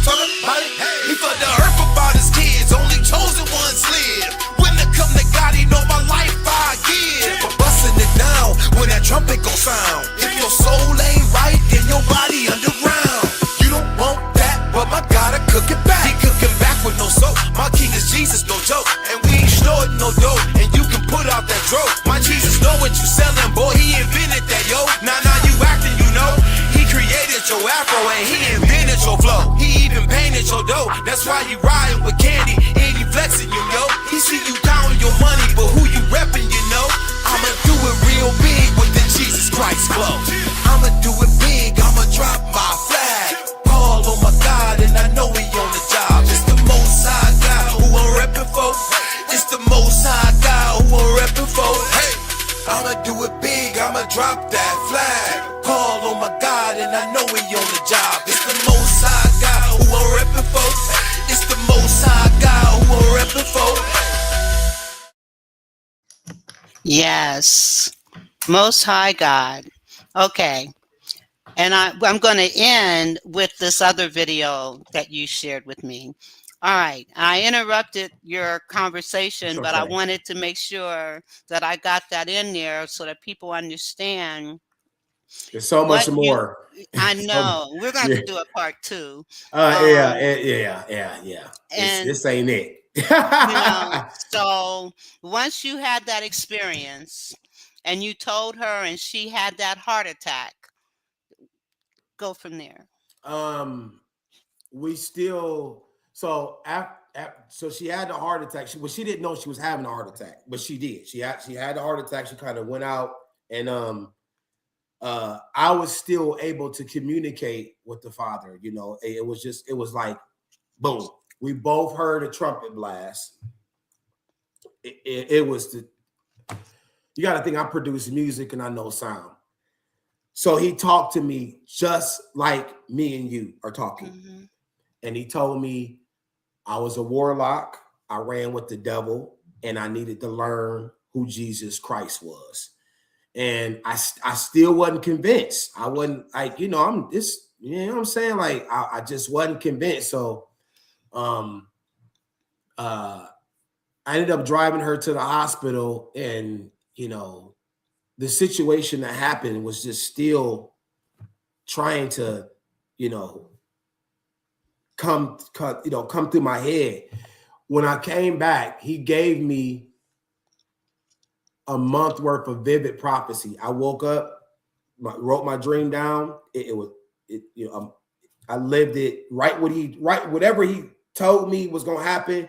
talk about it. He fucked the earth about his kids, only chosen ones live. When it come to God, he know my life I give. But busting it down when that trumpet gon' sound. If your soul ain't right, then your body underground. You don't want that, but my God, I cook it back. He cooking back with no soap. My king is Jesus, no joke. And we ain't snorting no dope, and you can put out that dope. My Jesus know what you selling, boy, he flexing with candy, ain't he flexing, you know? He see you counting your money, but who you repping, you know? I'ma do it real big with the Jesus Christ flow. I'ma do it big, I'ma drop my flag. Call on my God and I know he on the job. It's the most high God who I'm repping for. It's the most high God who I'm repping for. Hey, I'ma do it big, I'ma drop that flag. Call on my God and I know he on the job. It's the most high God who I'm repping for. It's the most high God who I'm repping for. Yes. Most High God. Okay. And I'm going to end with this other video that you shared with me. All right. I interrupted your conversation, but I wanted to make sure that I got that in there so that people understand. There's so much more. I know. We're going to have to do a part 2. Yeah. This ain't it. So once you had that experience and you told her and she had that heart attack, go from there. We still, so so she had the heart attack. She didn't know she was having a heart attack, but she did. She had the heart attack. She kind of went out, and I was still able to communicate with the Father. You know, it was like, boom. We both heard a trumpet blast. It was you got to think I produce music and I know sound. So he talked to me just like me and you are talking. Mm-hmm. And he told me I was a warlock. I ran with the devil and I needed to learn who Jesus Christ was. And I still wasn't convinced. I wasn't like, I'm this, you know what I'm saying? Like, I just wasn't convinced. So, I ended up driving her to the hospital, and, the situation that happened was just still trying to, come through my head. When I came back, he gave me a month worth of vivid prophecy. I woke up, wrote my dream down. I lived it whatever he told me was going to happen.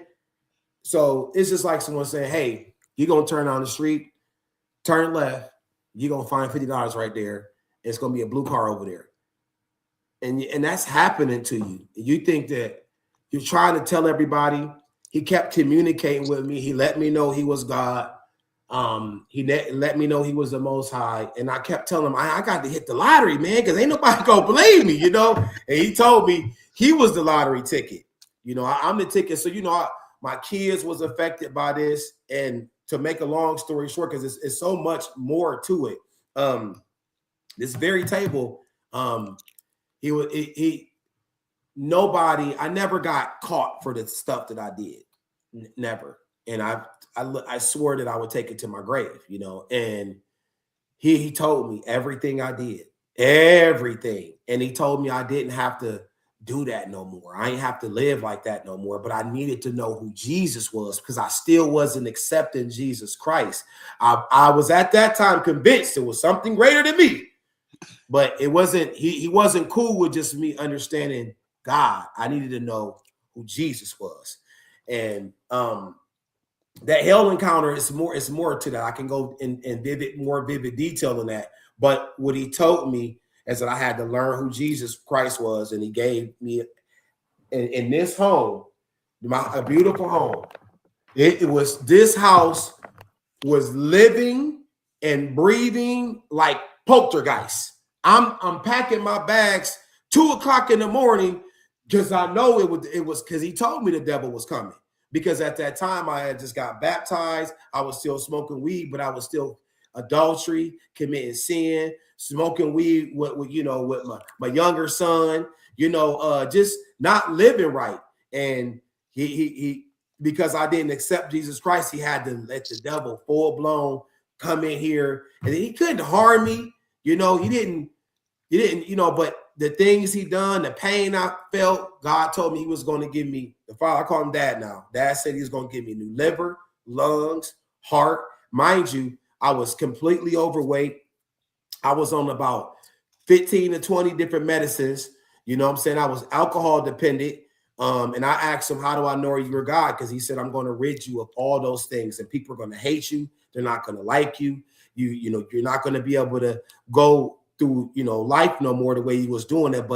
So it's just like someone saying, hey, you're going to turn down the street, turn left. You're going to find $50 right there. It's going to be a blue car over there. And that's happening to you. You think that you're trying to tell everybody. He kept communicating with me. He let me know he was God. He let me know he was the Most High. And I kept telling him, I got to hit the lottery, man, because ain't nobody going to believe me, And he told me he was the lottery ticket. I'm the ticket. So, my kids was affected by this. And to make a long story short, because it's so much more to it. This very table, I never got caught for the stuff that I did. Never. And I swore that I would take it to my grave, and he told me everything I did, everything. And he told me I didn't have to do that no more. I ain't have to live like that no more, but I needed to know who Jesus was because I still wasn't accepting Jesus Christ. I was at that time convinced it was something greater than me, but it wasn't, he wasn't cool with just me understanding God. I needed to know who Jesus was. And, that hell encounter is more to that. I can go in more vivid detail than that. But what he told me is that I had to learn who Jesus Christ was, and he gave me in this home, a beautiful home. This house was living and breathing like poltergeist. I'm packing my bags 2:00 in the morning because I know it was because he told me the devil was coming. Because at that time I had just got baptized. I was still smoking weed, but I was still adultery, committing sin, smoking weed with my younger son, just not living right. And he because I didn't accept Jesus Christ, he had to let the devil full blown come in here, and he couldn't harm me. He didn't, but the things he done, the pain I felt, God told me he was going to give me, the Father, I call him Dad now. Dad said he was going to give me new liver, lungs, heart. Mind you, I was completely overweight. I was on about 15 to 20 different medicines. I was alcohol dependent. And I asked him, how do I know you're God? Because he said, I'm going to rid you of all those things, and people are going to hate you. They're not going to like you. You know, you're not going to be able to go through, you know, life no more the way he was doing it.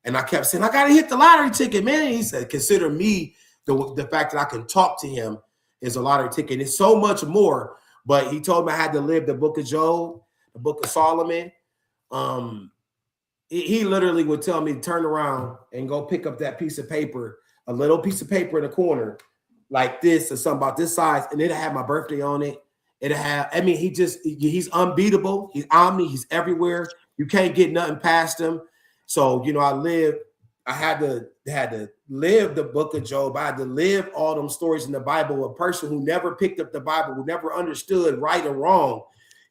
And I kept saying, I got to hit the lottery ticket, man. He said, consider me the fact that I can talk to him is a lottery ticket. It's so much more. But he told me I had to live the book of Job, the book of Solomon. He literally would tell me, turn around and go pick up that piece of paper, a little piece of paper in the corner like this or something about this size. And it'll have my birthday on it. It'll have, I mean, he's unbeatable. He's omni. He's everywhere. You can't get nothing past him. So, you know, I had to live the book of Job. I had to live all them stories in the Bible. A person who never picked up the Bible, who never understood right or wrong,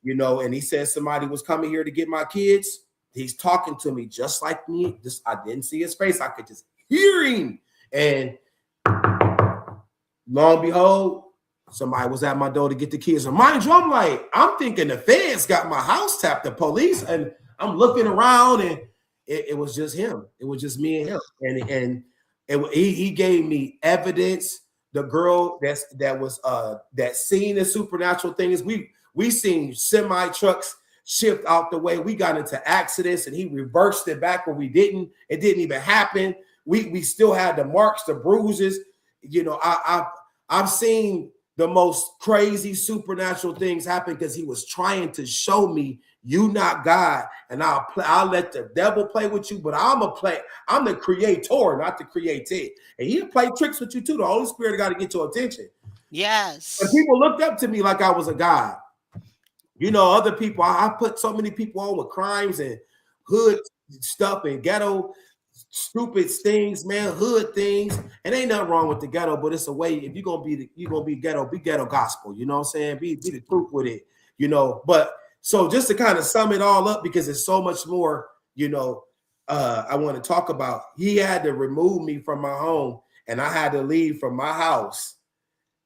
you know, and he said somebody was coming here to get my kids. He's talking to me just like me. I didn't see his face. I could just hear him. And lo and behold, somebody was at my door to get the kids. And mind you, I'm thinking the feds got my house tapped, the police, and I'm looking around, and it was just him. It was just me and him. And he gave me evidence. The girl that seen the supernatural things. We seen semi trucks shift out the way. We got into accidents, and he reversed it back where we didn't. It didn't even happen. We still had the marks, the bruises. You know, I've seen the most crazy supernatural things happen because he was trying to show me you not God, and I'll let the devil play with you, but I'm the creator, not the created. And he'll play tricks with you too. The Holy Spirit got to get your attention. Yes. And people looked up to me like I was a god. You know, other people, I put so many people on with crimes and hood stuff and ghetto stupid things, man, hood things. And ain't nothing wrong with the ghetto, but it's a way. If you're gonna be ghetto gospel. You know what I'm saying? Be the truth with it. You know, but so just to kind of sum it all up, because it's so much more. You know, I want to talk about. He had to remove me from my home, and I had to leave from my house,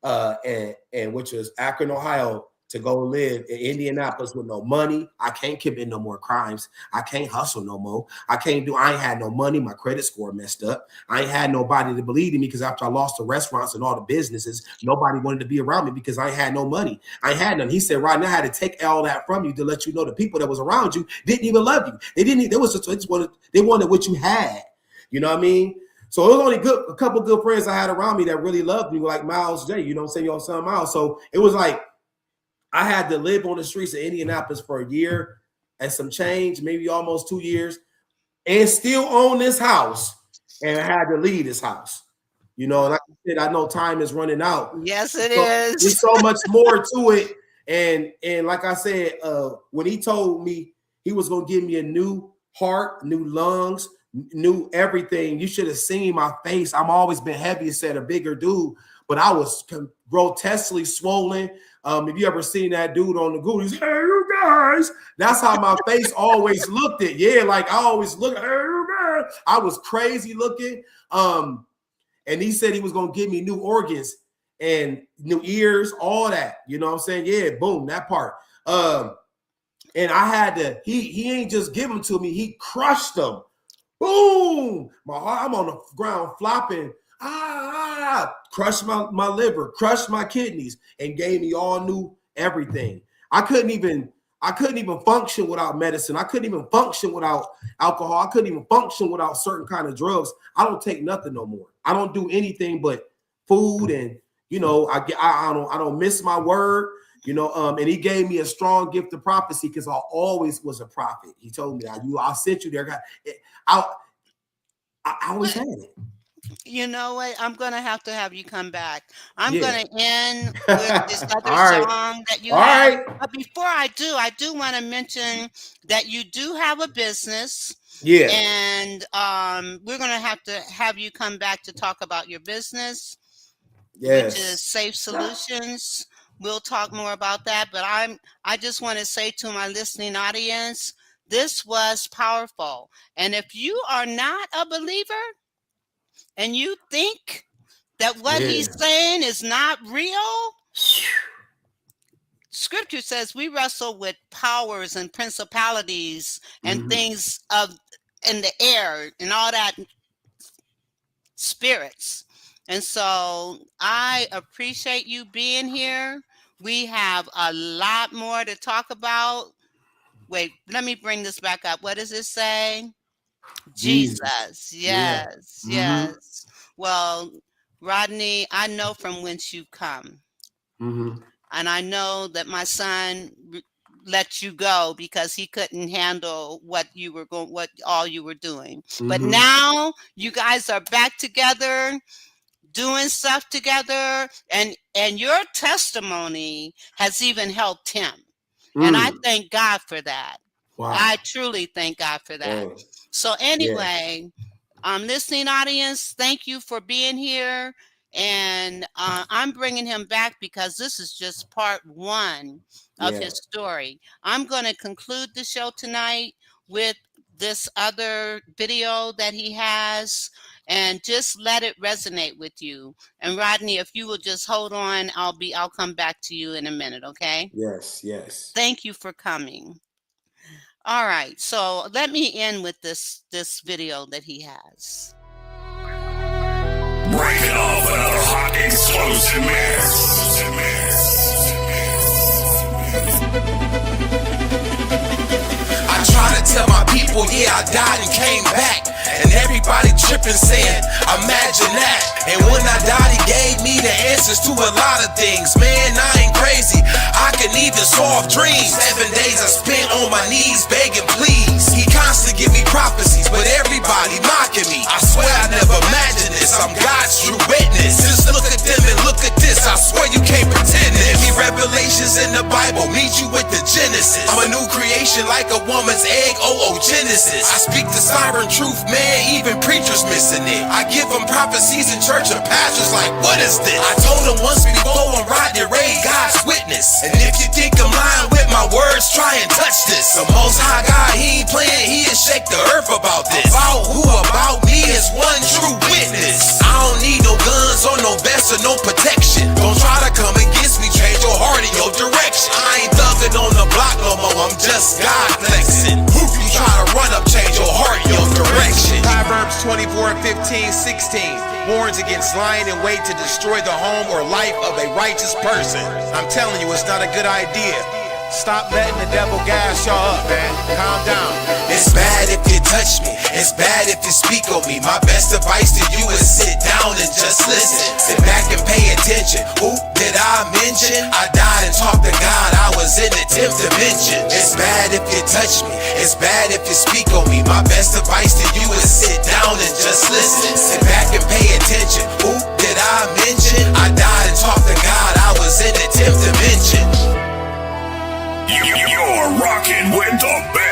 and which was Akron, Ohio, to go live in Indianapolis with no money. I can't commit no more crimes. I can't hustle no more. I ain't had no money. My credit score messed up. I ain't had nobody to believe in me because after I lost the restaurants and all the businesses, nobody wanted to be around me because I ain't had no money. I ain't had none. He said, Rodney, I had to take all that from you to let you know the people that was around you didn't even love you. They wanted what you had. You know what I mean? So it was only a couple good friends I had around me that really loved me, like Miles J. You know what I'm saying? Your son Miles. So it was like, I had to live on the streets of Indianapolis for a year and some change, maybe almost 2 years, and still own this house. And I had to leave this house. You know, like I said, I know time is running out. Yes, it is. There's so much more to it. And like I said, when he told me he was going to give me a new heart, new lungs, new everything, you should have seen my face. I'm always been heavy, said a bigger dude, but I was grotesquely swollen. If you ever seen that dude on the Google, he's, hey, you guys. That's how my face always looked at. Yeah, like I always look, hey, you guys. I was crazy looking. And he said he was going to give me new organs and new ears, all that. You know what I'm saying? Yeah, boom, that part. And I had to, he ain't just give them to me, he crushed them. Boom! My heart, I'm on the ground flopping. Crushed my liver, crushed my kidneys, and gave me all new everything. I couldn't even function without medicine. I couldn't even function without alcohol. I couldn't even function without certain kind of drugs. I don't take nothing no more. I don't do anything but food, and you know, I don't miss my word. You know, and he gave me a strong gift of prophecy because I always was a prophet. He told me, I sent you there. I always had it. You know what? I'm going to have you come back. I'm Yeah. going to end with this other All right. song that you All have. right. But before I do want to mention that you do have a business. Yeah. And we're going to have you come back to talk about your business, Yes. which is Safe Solutions. We'll talk more about that. But I just want to say to my listening audience, this was powerful. And if you are not a believer, and you think that what he's saying is not real, Scripture says we wrestle with powers and principalities and things in the air and all that spirits. And so I appreciate you being here. We have a lot more to talk about. Wait, let me bring this back up. What does it say? Jesus. Yeah. Yes, yes. Well, Rodney, I know from whence you come. And I know that my son let you go because he couldn't handle what you were going, what all you were doing. But now you guys are back together, doing stuff together, and your testimony has even helped him. And I thank God for that. Wow. I truly thank God for that. So anyway, listening audience, thank you for being here. And I'm bringing him back because this is just part one of his story. I'm going to conclude the show tonight with this other video that he has, and just let it resonate with you. And Rodney, if you will just hold on, I'll come back to you in a minute, okay? Yes, yes. Thank you for coming. All right, so let me end with this video that he has. Breaking off another hot explosive I try to tell my people, yeah, I died and came back. And everybody tripping saying, imagine that. And when I died, he gave me the answers to a lot of things. Man, I ain't crazy, I can even solve dreams. 7 days I spent on my knees begging please. He constantly give me prophecies, but everybody mocking me. I swear I never imagined this, I'm God's true witness. Just look at them and look at this, I swear you can't pretend this. Every revelations in the Bible meet you with the Genesis. I'm a new creation like a woman's egg, Genesis. I speak the siren truth, man, even preachers missing it. I give them prophecies in church and pastors like, what is this? I told them once before on Rodney Ray, God's witness. And if you think I'm lying with my words, try and touch this. The Most High God, he ain't playing, he'll shake the earth about this. About who, about me is one true witness. I don't need no guns or no vest or no protection. Don't try to come against me, change your heart and your direction. I ain't thugging on the block no more, I'm just God flexing. You try to run up, change your heart and your direction. Proverbs 24:15-16 warns against lying in wait to destroy the home or life of a righteous person. I'm telling you, it's not a good idea. Stop letting the devil gas y'all up, man. Calm down. It's bad if you touch me. It's bad if you speak on me. My best advice to you is sit down and just listen. Sit back and pay attention. Who did I mention? I died and talked to God. I was in the 10th dimension. It's bad if you touch me. It's bad if you speak on me. My best advice to you is sit down and just listen. Sit back and pay attention. Who did I mention? I died and talked to God. I was in the 10th dimension. You're rocking with the best.